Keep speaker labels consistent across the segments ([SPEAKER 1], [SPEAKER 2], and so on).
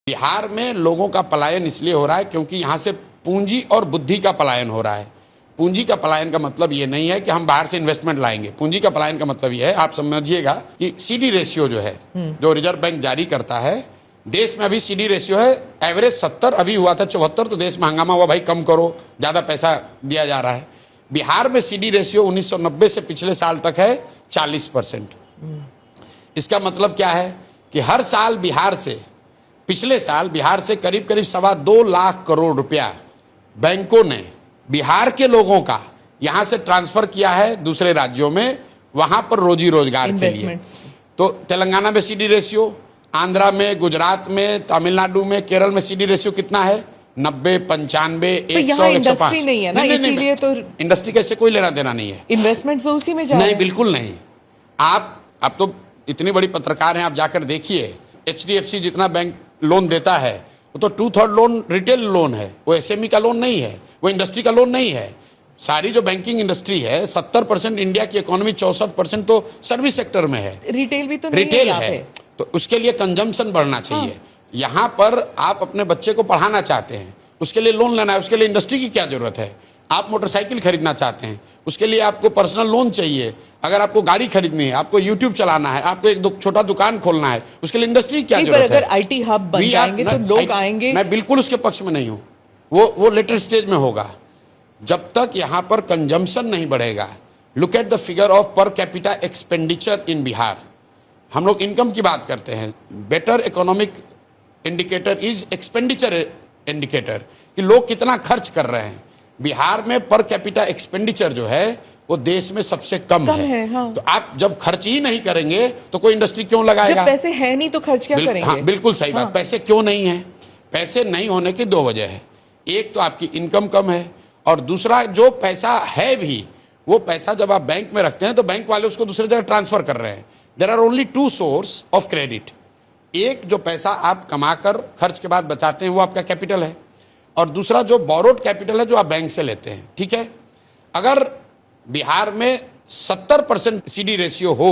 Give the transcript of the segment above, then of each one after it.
[SPEAKER 1] बिहार में लोगों का पलायन इसलिए हो रहा है क्योंकि यहाँ से पूंजी और बुद्धि का पलायन हो रहा है। पूंजी का पलायन का मतलब ये नहीं है कि हम बाहर से इन्वेस्टमेंट लाएंगे। पूंजी का पलायन का मतलब ये है, आप समझिएगा कि सीडी रेशियो जो है जो रिजर्व बैंक जारी करता है, देश में अभी सीडी रेशियो है एवरेज 70, अभी हुआ था 74, तो देश में हंगामा हुआ भाई कम करो, ज़्यादा पैसा दिया जा रहा है। बिहार में सीडी रेशियो 1990 से पिछले साल तक है 40%। इसका मतलब क्या है कि हर साल बिहार से, पिछले साल बिहार से करीब करीब 2.25 लाख करोड़ रुपया बैंकों ने बिहार के लोगों का यहां से ट्रांसफर किया है दूसरे राज्यों में, वहां पर रोजी रोजगार के लिए। तो तेलंगाना में सीडी रेशियो, आंध्रा में, गुजरात में, तमिलनाडु में, केरल में सीडी रेशियो कितना है? 90, 95, 100, 105
[SPEAKER 2] नहीं है ना, इसीलिए तो
[SPEAKER 1] इंडस्ट्री कैसे कोई लेना देना नहीं है।
[SPEAKER 2] इन्वेस्टमेंट तो उसी में जा
[SPEAKER 1] नहीं, बिल्कुल नहीं। आप तो इतनी बड़ी पत्रकार हैं, आप जाकर देखिए HDFC जितना बैंक लोन देता है वो तो 2/3 लोन रिटेल लोन है, वो SME का लोन नहीं है, वो इंडस्ट्री का लोन नहीं है। सारी जो बैंकिंग इंडस्ट्री है 70% इंडिया की इकोनॉमी, 64% तो सर्विस सेक्टर में है।
[SPEAKER 2] रिटेल भी तो नहीं
[SPEAKER 1] रिटेल है, तो उसके लिए कंजम्पशन बढ़ना चाहिए। यहाँ पर आप अपने बच्चे को पढ़ाना चाहते हैं, उसके लिए लोन लेना है, उसके लिए इंडस्ट्री की क्या जरूरत है? आप मोटरसाइकिल खरीदना चाहते हैं, उसके लिए आपको पर्सनल लोन चाहिए। अगर आपको गाड़ी खरीदनी है, आपको YouTube चलाना है, आपको एक छोटा दुकान खोलना है, उसके लिए इंडस्ट्री की क्या जरूरत है?
[SPEAKER 2] अगर IT हब बन जाएंगे तो लोग आएंगे।
[SPEAKER 1] मैं बिल्कुल उसके पक्ष में नहीं हूँ, वो लेटर स्टेज में होगा। जब तक यहाँ पर कंजम्पशन नहीं बढ़ेगा, look at the figure of per capita expenditure in Bihar. हम लोग इनकम की बात करते हैं, better economic indicator is expenditure indicator, कि लोग कितना खर्च कर रहे हैं। बिहार में पर कैपिटा एक्सपेंडिचर जो है वो देश में सबसे कम है।
[SPEAKER 2] हाँ।
[SPEAKER 1] तो आप जब खर्च ही नहीं करेंगे तो कोई इंडस्ट्री क्यों लगाएगा?
[SPEAKER 2] जब पैसे है नहीं तो खर्च क्या करेंगे?
[SPEAKER 1] हाँ, बिल्कुल सही बात। पैसे क्यों नहीं है? पैसे नहीं होने की 2 वजह है। एक तो आपकी इनकम कम है, और दूसरा जो पैसा है भी, वो पैसा जब आप बैंक में रखते हैं तो बैंक वाले उसको दूसरी जगह ट्रांसफर कर रहे हैं। There are only 2 source of credit. एक जो पैसा आप कमाकर खर्च के बाद बचाते हैं वो आपका कैपिटल है, और दूसरा जो बोरोड कैपिटल है जो आप बैंक से लेते हैं। ठीक है, अगर बिहार में 70% सीडी रेशियो हो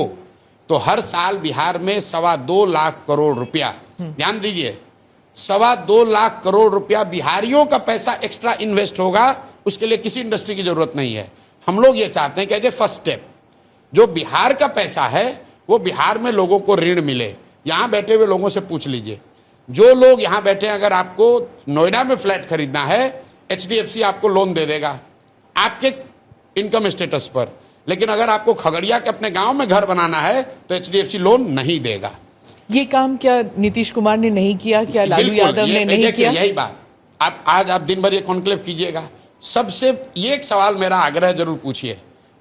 [SPEAKER 1] तो हर साल बिहार में 2.25 लाख करोड़ रुपया, ध्यान दीजिए, 2.25 लाख करोड़ रुपया बिहारियों का पैसा एक्स्ट्रा इन्वेस्ट होगा। उसके लिए किसी इंडस्ट्री की जरूरत नहीं है। हम लोग ये चाहते हैं कि एज ए फर्स्ट स्टेप जो बिहार का पैसा है वो बिहार में लोगों को ऋण मिले। यहाँ बैठे हुए लोगों से पूछ लीजिए, जो लोग यहाँ बैठे हैं, अगर आपको नोएडा में फ्लैट खरीदना है, HDFC आपको लोन दे देगा आपके इनकम स्टेटस पर, लेकिन अगर आपको खगड़िया के अपने गांव में घर बनाना है तो HDFC लोन नहीं देगा।
[SPEAKER 2] ये काम क्या नीतीश कुमार ने नहीं किया? क्या लालू यादव ने नहीं किया?
[SPEAKER 1] यही बात आप दिन भर ये कॉन्क्लेव कीजिएगा। सबसे ये एक सवाल मेरा आग्रह जरूर पूछिए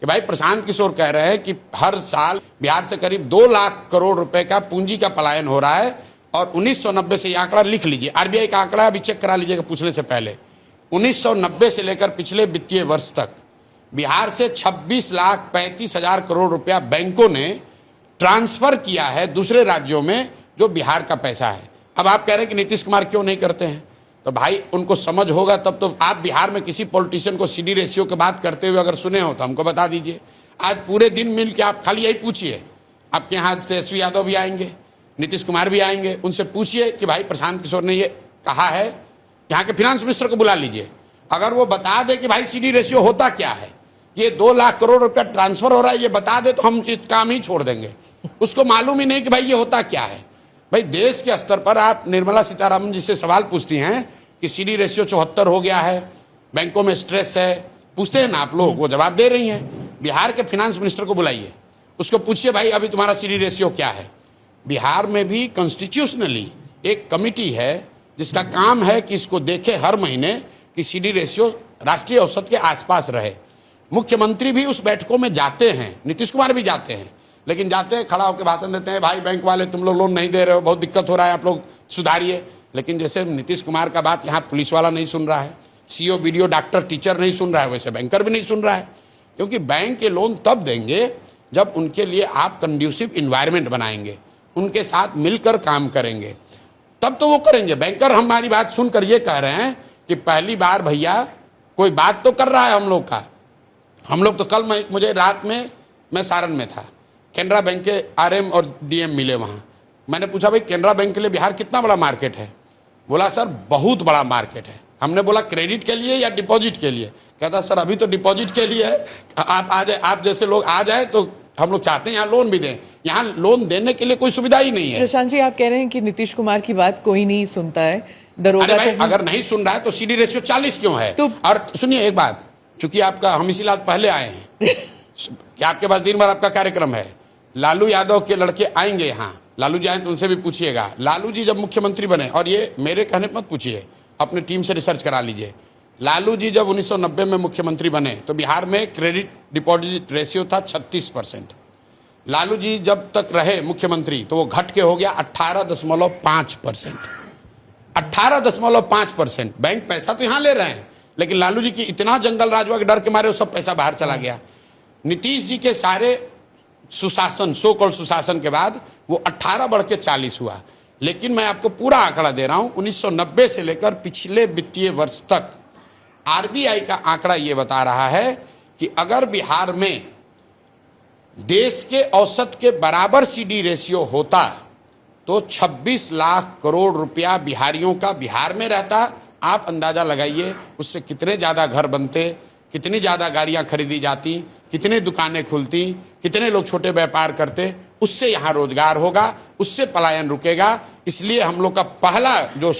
[SPEAKER 1] कि भाई प्रशांत किशोर कह रहे हैं कि हर साल बिहार से करीब 2 लाख करोड़ रुपए का पूंजी का पलायन हो रहा है, और 1990 से ये आंकड़ा लिख लीजिए, RBI का आंकड़ा अभी चेक करा लीजिएगा पूछने से पहले। 1990 से लेकर पिछले वित्तीय वर्ष तक बिहार से 26,35,000 करोड़ रुपया बैंकों ने ट्रांसफर किया है दूसरे राज्यों में, जो बिहार का पैसा है। अब आप कह रहे हैं कि नीतीश कुमार क्यों नहीं करते हैं? तो भाई उनको समझ होगा तब तो। आप बिहार में किसी पॉलिटिशियन को सीडी रेशियो की बात करते हुए अगर सुने हो तो हमको बता दीजिए। आज पूरे दिन मिल के आप खाली यही पूछिए, आपके यहाँ तेजस्वी यादव भी आएंगे, नीतीश कुमार भी आएंगे, उनसे पूछिए कि भाई प्रशांत किशोर ने ये कहा है, यहाँ के फिनांस मिनिस्टर को बुला लीजिए। अगर वो बता दे कि भाई सीडी रेशियो होता क्या है, ये 2 लाख करोड़ रुपया ट्रांसफर हो रहा है, ये बता दे तो हम ये काम ही छोड़ देंगे। उसको मालूम ही नहीं कि भाई ये होता क्या है। भाई देश के स्तर पर आप निर्मला सीतारामन जी से सवाल पूछती हैं कि सीडी रेशियो 74 हो गया है, बैंकों में स्ट्रेस है, पूछते हैं ना आप लोग, वो जवाब दे रही हैं। बिहार के फिनांस मिनिस्टर को बुलाइए, उसको पूछिए भाई अभी तुम्हारा सीडी रेशियो क्या है। बिहार में भी कॉन्स्टिट्यूशनली एक कमिटी है जिसका काम है कि इसको देखे हर महीने कि सीडी रेशियो राष्ट्रीय औसत के आसपास रहे। मुख्यमंत्री भी उस बैठकों में जाते हैं, नीतीश कुमार भी जाते हैं, लेकिन जाते हैं खड़ा होकर भाषण देते हैं, भाई बैंक वाले तुम लोग लोन नहीं दे रहे हो, बहुत दिक्कत हो रहा है, आप लोग सुधारिए। लेकिन जैसे नीतीश कुमार का बात यहाँ पुलिस वाला नहीं सुन रहा है, CO, BDO, डॉक्टर, टीचर नहीं सुन रहा है, वैसे बैंकर भी नहीं सुन रहा है। क्योंकि बैंक के लोन तब देंगे जब उनके लिए आप कंड्यूसिव इन्वायरमेंट बनाएंगे, उनके साथ मिलकर काम करेंगे, तब तो वो करेंगे। बैंकर हमारी बात सुनकर ये कह रहे हैं कि पहली बार भैया कोई बात तो कर रहा है हम लोग का। हम लोग तो कल मुझे रात में मैं सारण में था, कैनरा बैंक के RM और DM मिले वहाँ। मैंने पूछा भाई कैनरा बैंक के लिए बिहार कितना बड़ा मार्केट है? बोला सर बहुत बड़ा मार्केट है। हमने बोला क्रेडिट के लिए या डिपॉजिट के लिए? कहता सर अभी तो डिपॉजिट के लिए है, आप आ जाए, आप जैसे लोग आ जाए तो हम लोग चाहते हैं यहाँ लोन भी दें। यहाँ लोन देने के लिए कोई सुविधा ही नहीं है।
[SPEAKER 2] प्रशांत जी, आप कह रहे हैं कि नीतीश कुमार की बात कोई नहीं सुनता है। दरोगा
[SPEAKER 1] अरे भाई,
[SPEAKER 2] तो
[SPEAKER 1] अगर नहीं सुन रहा है तो सीडी रेशियो 40 क्यों है? और सुनिए एक बात, चूंकि आपका हम इसीलिए पहले आए हैं कि आपके पास दिन भर आपका कार्यक्रम है। लालू यादव के लड़के आएंगे यहाँ, लालू जी आए तो उनसे भी पूछिएगा। लालू जी जब मुख्यमंत्री बने, और ये मेरे कहने पर मत पूछिए, अपने टीम से रिसर्च करा लीजिए। लालू जी जब 1990 में मुख्यमंत्री बने तो बिहार में क्रेडिट डिपॉजिट रेशियो था 36%। लालू जी जब तक रहे मुख्यमंत्री तो वो घट के हो गया 18.5%। 18.5%। बैंक पैसा तो यहाँ ले रहे हैं, लेकिन लालू जी की इतना जंगल राज हुआ कि डर के मारे वो सब पैसा बाहर चला गया। नीतीश जी के सारे सुशासन, सो कॉल्ड सुशासन के बाद वो 18 बढ़ के 40 हुआ। लेकिन मैं आपको पूरा आंकड़ा दे रहा हूं, 1990 से लेकर पिछले वित्तीय वर्ष तक आरबीआई का आंकड़ा ये बता रहा है कि अगर बिहार में देश के औसत के बराबर सीडी रेशियो होता तो 26 लाख करोड़ रुपया बिहारियों का बिहार में रहता। आप अंदाजा लगाइए उससे कितने ज़्यादा घर बनते, कितनी ज़्यादा गाड़ियां खरीदी जाती, कितनी दुकानें खुलती, कितने लोग छोटे व्यापार करते। उससे यहाँ रोजगार होगा, उससे पलायन रुकेगा। इसलिए हम लोग का पहला जो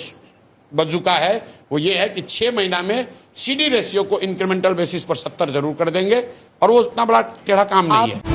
[SPEAKER 1] बजुका है वो ये है कि 6 महीना में सीडी रेशियो को इंक्रीमेंटल बेसिस पर 70 जरूर कर देंगे, और वो उतना बड़ा टेढ़ा काम नहीं है।